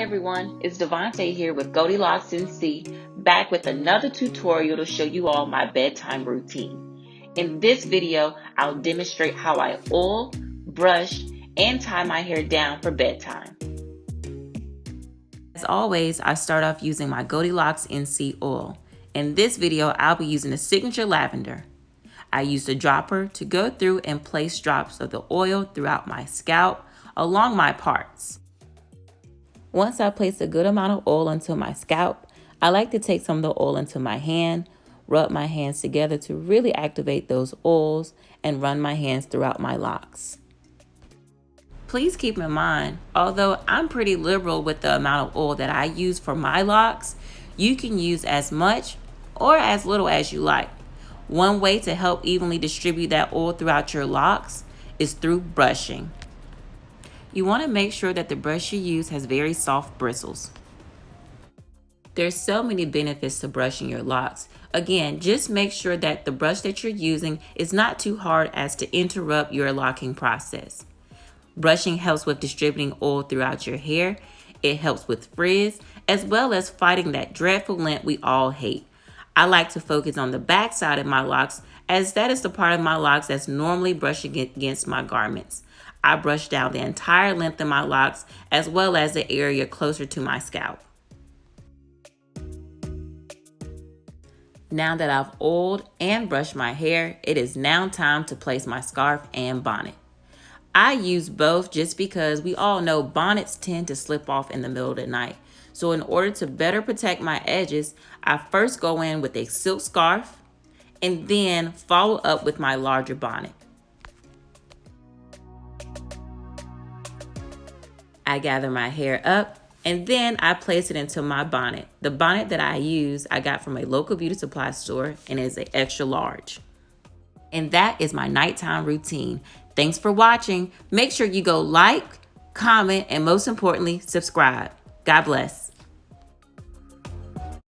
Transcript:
everyone, it's Devontae here with Goldilocks NC, back with another tutorial to show you all my bedtime routine. In this video, I'll demonstrate how I oil, brush, and tie my hair down for bedtime. As always, I start off using my Goldilocks NC oil. In this video, I'll be using the Signature Lavender. I use the dropper to go through and place drops of the oil throughout my scalp along my parts. Once I place a good amount of oil onto my scalp, I like to take some of the oil into my hand, rub my hands together to really activate those oils, and run my hands throughout my locks. Please keep in mind, although I'm pretty liberal with the amount of oil that I use for my locks, you can use as much or as little as you like. One way to help evenly distribute that oil throughout your locks is through brushing. You want to make sure that the brush you use has very soft bristles. There's so many benefits to brushing your locks. Again, just make sure that the brush that you're using is not too hard as to interrupt your locking process. Brushing helps with distributing oil throughout your hair. It helps with frizz, as well as fighting that dreadful lint we all hate. I like to focus on the back side of my locks, as that is the part of my locks that's normally brushing against my garments. I brush down the entire length of my locks, as well as the area closer to my scalp. Now that I've oiled and brushed my hair, it is now time to place my scarf and bonnet. I use both just because we all know bonnets tend to slip off in the middle of the night. So in order to better protect my edges, I first go in with a silk scarf and then follow up with my larger bonnet. I gather my hair up and then I place it into my bonnet. The bonnet that I use, I got from a local beauty supply store and is an extra large. And that is my nighttime routine. Thanks for watching. Make sure you go like, comment, and most importantly, subscribe. God bless.